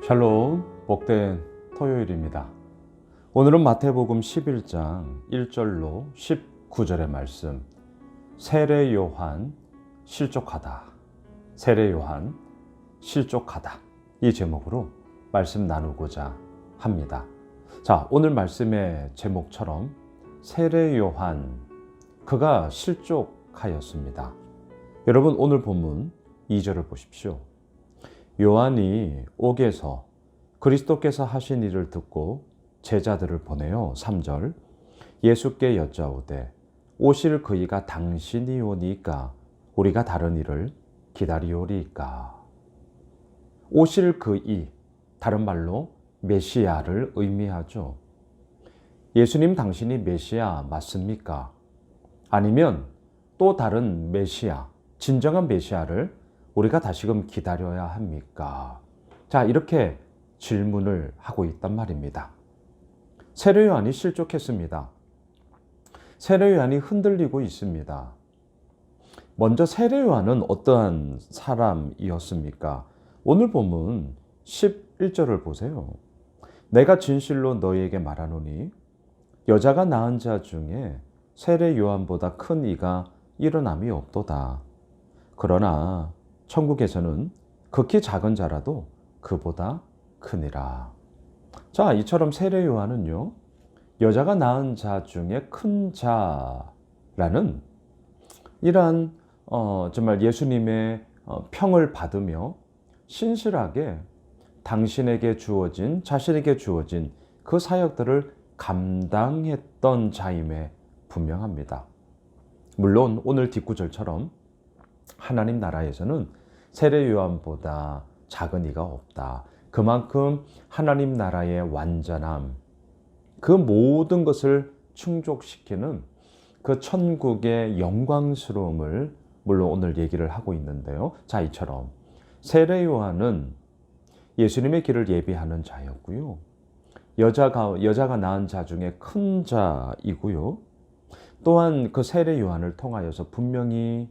샬롬, 복된 토요일입니다. 오늘은 마태복음 11장 1절로 19절의 말씀, 세례 요한 실족하다, 세례 요한 실족하다, 이 제목으로 말씀 나누고자 합니다. 자, 오늘 말씀의 제목처럼 세례 요한, 그가 실족하였습니다. 여러분, 오늘 본문 2절을 보십시오. 요한이 옥에서 그리스도께서 하신 일을 듣고 제자들을 보내요. 3절, 예수께 여짜오되 오실 그이가 당신이 오니까 우리가 다른 일을 기다리오리까. 오실 그이, 다른 말로 메시아를 의미하죠. 예수님, 당신이 메시아 맞습니까? 아니면 또 다른 메시아, 진정한 메시아를 우리가 다시금 기다려야 합니까? 자, 이렇게 질문을 하고 있단 말입니다. 세례 요한이 실족했습니다. 세례 요한이 흔들리고 있습니다. 먼저 세례 요한은 어떠한 사람이었습니까? 오늘 본문 11절을 보세요. 내가 진실로 너희에게 말하노니 여자가 낳은 자 중에 세례 요한보다 큰 이가 일어남이 없도다. 그러나 천국에서는 극히 작은 자라도 그보다 크니라. 자, 이처럼 세례 요한은요, 여자가 낳은 자 중에 큰 자라는 이러한 정말 예수님의 평을 받으며 신실하게 당신에게 주어진, 자신에게 주어진 그 사역들을 감당했던 자임에 분명합니다. 물론 오늘 뒷구절처럼 하나님 나라에서는 세례 요한보다 작은 이가 없다. 그만큼 하나님 나라의 완전함, 그 모든 것을 충족시키는 그 천국의 영광스러움을 물론 오늘 얘기를 하고 있는데요. 자, 이처럼 세례 요한은 예수님의 길을 예비하는 자였고요. 여자가 낳은 자 중에 큰 자이고요. 또한 그 세례 요한을 통하여서 분명히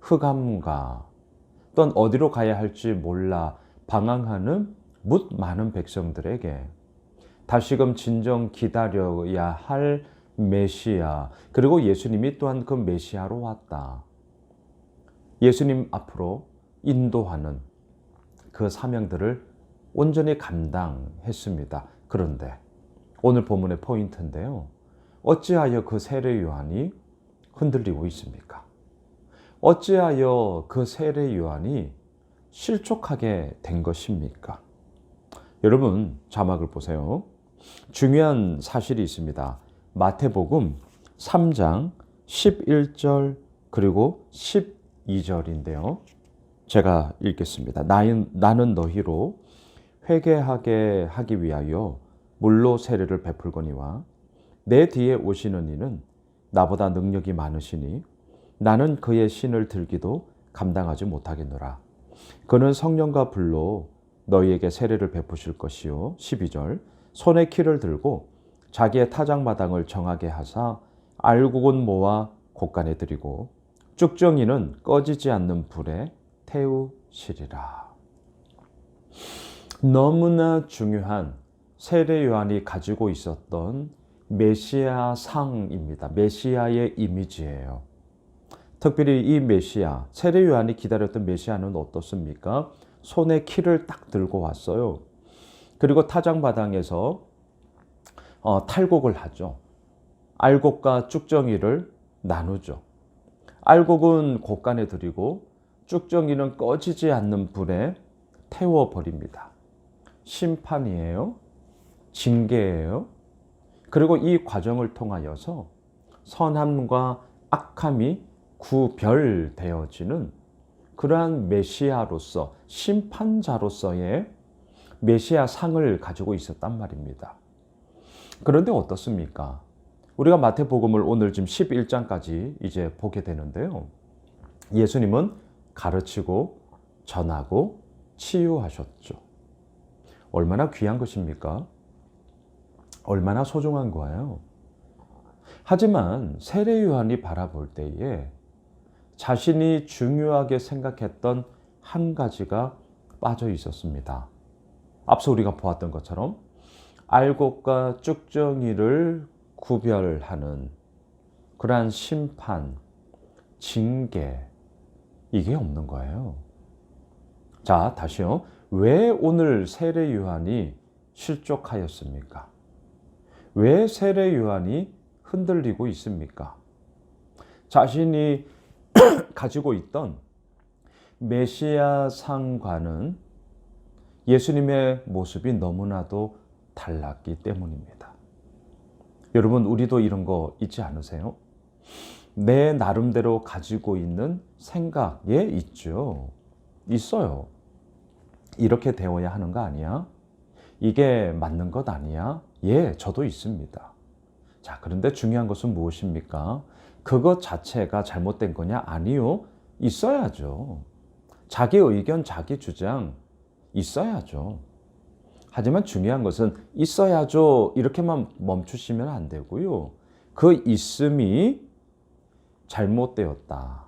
흑암과 또한 어디로 가야 할지 몰라 방황하는 뭇 많은 백성들에게 다시금 진정 기다려야 할 메시아, 그리고 예수님이 또한 그 메시아로 왔다. 예수님 앞으로 인도하는 그 사명들을 온전히 감당했습니다. 그런데 오늘 본문의 포인트인데요. 어찌하여 그 세례 요한이 흔들리고 있습니까? 어찌하여 그 세례 요한이 실족하게 된 것입니까? 여러분, 자막을 보세요. 중요한 사실이 있습니다. 마태복음 3장 11절 그리고 12절인데요. 제가 읽겠습니다. 나는 너희로 회개하게 하기 위하여 물로 세례를 베풀거니와 내 뒤에 오시는 이는 나보다 능력이 많으시니 나는 그의 신을 들기도 감당하지 못하겠노라. 그는 성령과 불로 너희에게 세례를 베푸실 것이요. 12절, 손에 키를 들고 자기의 타작마당을 정하게 하사 알곡은 모아 곳간에 들이고 쭉정이는 꺼지지 않는 불에 태우시리라. 너무나 중요한 세례 요한이 가지고 있었던 메시아 상입니다. 메시아의 이미지예요. 특별히 이 메시아, 세례 요한이 기다렸던 메시아는 어떻습니까? 손에 키를 딱 들고 왔어요. 그리고 타작마당에서 탈곡을 하죠. 알곡과 쭉정이를 나누죠. 알곡은 곳간에 들이고 쭉정이는 꺼지지 않는 불에 태워버립니다. 심판이에요. 징계예요. 그리고 이 과정을 통하여서 선함과 악함이 구별되어지는 그러한 메시아로서, 심판자로서의 메시아 상을 가지고 있었단 말입니다. 그런데 어떻습니까? 우리가 마태복음을 오늘 지금 11장까지 이제 보게 되는데요. 예수님은 가르치고 전하고 치유하셨죠. 얼마나 귀한 것입니까? 얼마나 소중한 거예요? 하지만 세례 요한이 바라볼 때에 자신이 중요하게 생각했던 한 가지가 빠져 있었습니다. 앞서 우리가 보았던 것처럼 알곡과 쭉정이를 구별하는 그러한 심판, 징계, 이게 없는 거예요. 자, 다시요. 왜 오늘 세례 요한이 실족하였습니까? 왜 세례 요한이 흔들리고 있습니까? 자신이 가지고 있던 메시아 상과는 예수님의 모습이 너무나도 달랐기 때문입니다. 여러분, 우리도 이런 거 있지 않으세요? 내 나름대로 가지고 있는 생각, 있죠. 있어요. 이렇게 되어야 하는 거 아니야? 이게 맞는 것 아니야? 저도 있습니다. 자, 그런데 중요한 것은 무엇입니까? 그것 자체가 잘못된 거냐? 아니요. 있어야죠. 자기 의견, 자기 주장 있어야죠. 하지만 중요한 것은 있어야죠. 이렇게만 멈추시면 안 되고요. 그 있음이 잘못되었다.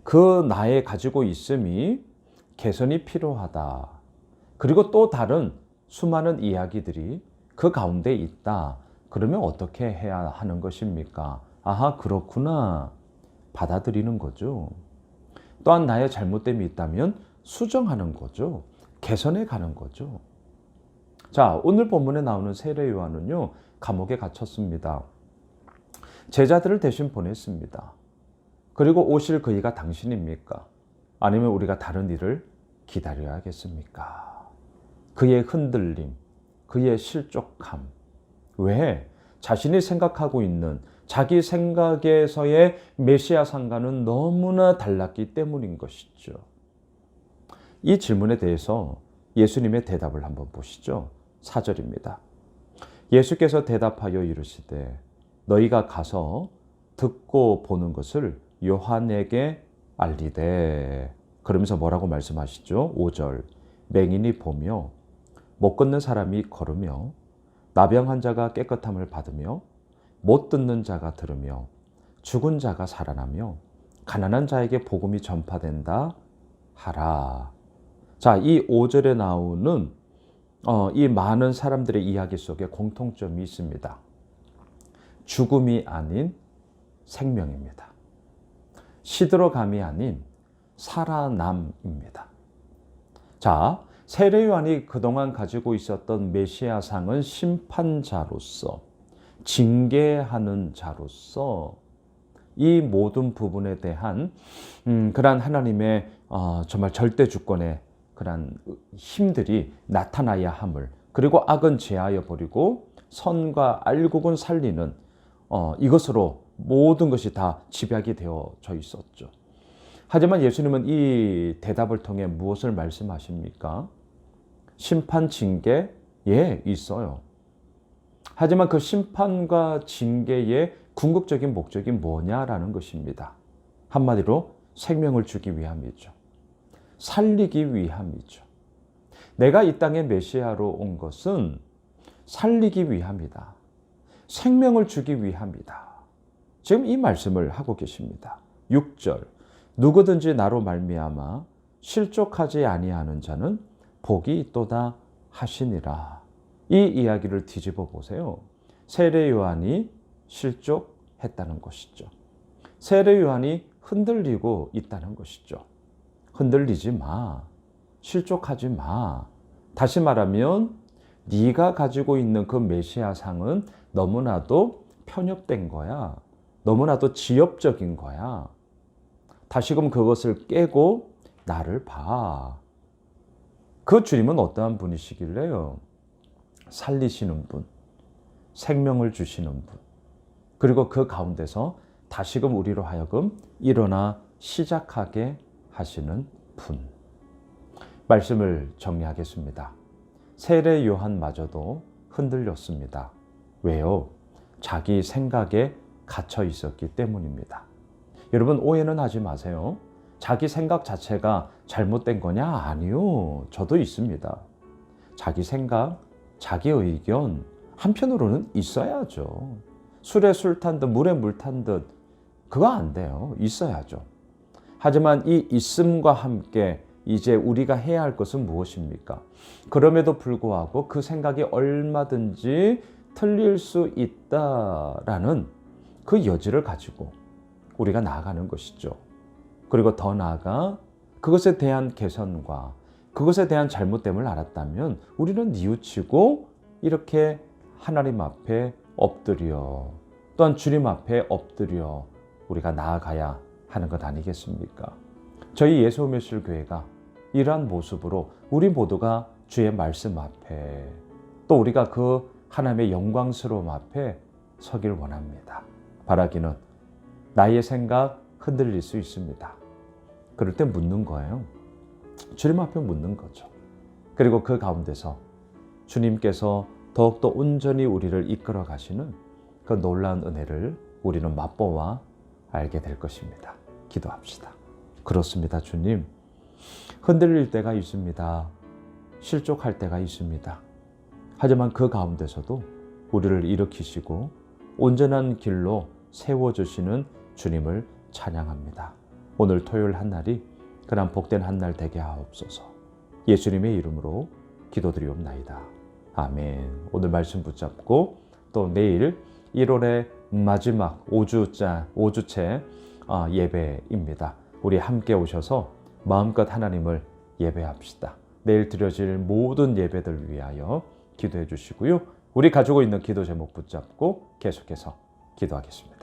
그 나의 가지고 있음이 개선이 필요하다. 그리고 또 다른 수많은 이야기들이 그 가운데 있다. 그러면 어떻게 해야 하는 것입니까? 아하, 그렇구나. 받아들이는 거죠. 또한 나의 잘못됨이 있다면 수정하는 거죠. 개선해 가는 거죠. 자, 오늘 본문에 나오는 세례 요한은요, 감옥에 갇혔습니다. 제자들을 대신 보냈습니다. 그리고 오실 그이가 당신입니까? 아니면 우리가 다른 일을 기다려야겠습니까? 그의 흔들림, 그의 실족함. 왜? 자신이 생각하고 있는 자기 생각에서의 메시아 상과는 너무나 달랐기 때문인 것이죠. 이 질문에 대해서 예수님의 대답을 한번 보시죠. 4절입니다. 예수께서 대답하여 이르시되 너희가 가서 듣고 보는 것을 요한에게 알리되. 그러면서 뭐라고 말씀하시죠? 5절. 맹인이 보며 못 걷는 사람이 걸으며 나병한 자가 깨끗함을 받으며 못 듣는 자가 들으며 죽은 자가 살아나며 가난한 자에게 복음이 전파된다 하라. 자, 이 5절에 나오는 이 많은 사람들의 이야기 속에 공통점이 있습니다. 죽음이 아닌 생명입니다. 시들어감이 아닌 살아남입니다. 자, 세례 요한이 그동안 가지고 있었던 메시아상은 심판자로서, 징계하는 자로서 이 모든 부분에 대한 그러한 하나님의 정말 절대 주권의 그러한 힘들이 나타나야 함을, 그리고 악은 제하여 버리고 선과 알곡은 살리는 이것으로 모든 것이 다 집약이 되어져 있었죠. 하지만 예수님은 이 대답을 통해 무엇을 말씀하십니까? 심판, 징계, 있어요. 하지만 그 심판과 징계의 궁극적인 목적이 뭐냐라는 것입니다. 한마디로 생명을 주기 위함이죠. 살리기 위함이죠. 내가 이 땅에 메시아로 온 것은 살리기 위함이다. 생명을 주기 위함이다. 지금 이 말씀을 하고 계십니다. 6절. 누구든지 나로 말미암아 실족하지 아니하는 자는 복이 있도다 하시니라. 이 이야기를 뒤집어 보세요. 세례 요한이 실족했다는 것이죠. 세례 요한이 흔들리고 있다는 것이죠. 흔들리지 마. 실족하지 마. 다시 말하면 네가 가지고 있는 그 메시아상은 너무나도 편협된 거야. 너무나도 지엽적인 거야. 다시금 그것을 깨고 나를 봐. 그 주님은 어떠한 분이시길래요? 살리시는 분, 생명을 주시는 분, 그리고 그 가운데서 다시금 우리로 하여금 일어나 시작하게 하시는 분. 말씀을 정리하겠습니다. 세례 요한마저도 흔들렸습니다. 왜요? 자기 생각에 갇혀 있었기 때문입니다. 여러분, 오해는 하지 마세요. 자기 생각 자체가 잘못된 거냐? 아니요. 저도 있습니다. 자기 생각, 자기 의견 한편으로는 있어야죠. 술에 술 탄 듯 물에 물 탄 듯 그거 안 돼요. 있어야죠. 하지만 이 있음과 함께 이제 우리가 해야 할 것은 무엇입니까? 그럼에도 불구하고 그 생각이 얼마든지 틀릴 수 있다라는 그 여지를 가지고 우리가 나아가는 것이죠. 그리고 더 나아가 그것에 대한 개선과 그것에 대한 잘못됨을 알았다면 우리는 뉘우치고 이렇게 하나님 앞에 엎드려 또한 주님 앞에 엎드려 우리가 나아가야 하는 것 아니겠습니까? 저희 예수오멸실 교회가 이러한 모습으로 우리 모두가 주의 말씀 앞에 또 우리가 그 하나님의 영광스러움 앞에 서길 원합니다. 바라기는 나의 생각 흔들릴 수 있습니다. 그럴 때 묻는 거예요. 주님 앞에 묻는 거죠. 그리고 그 가운데서 주님께서 더욱더 온전히 우리를 이끌어 가시는 그 놀라운 은혜를 우리는 맛보아 알게 될 것입니다. 기도합시다. 그렇습니다, 주님. 흔들릴 때가 있습니다. 실족할 때가 있습니다. 하지만 그 가운데서도 우리를 일으키시고 온전한 길로 세워주시는 주님을 찬양합니다. 오늘 토요일 한 날이 그런 복된 한 날 되게 하옵소서. 예수님의 이름으로 기도드리옵나이다. 아멘. 오늘 말씀 붙잡고 또 내일 1월의 마지막 5주째 예배입니다. 우리 함께 오셔서 마음껏 하나님을 예배합시다. 내일 드려질 모든 예배들 위하여 기도해 주시고요. 우리 가지고 있는 기도 제목 붙잡고 계속해서 기도하겠습니다.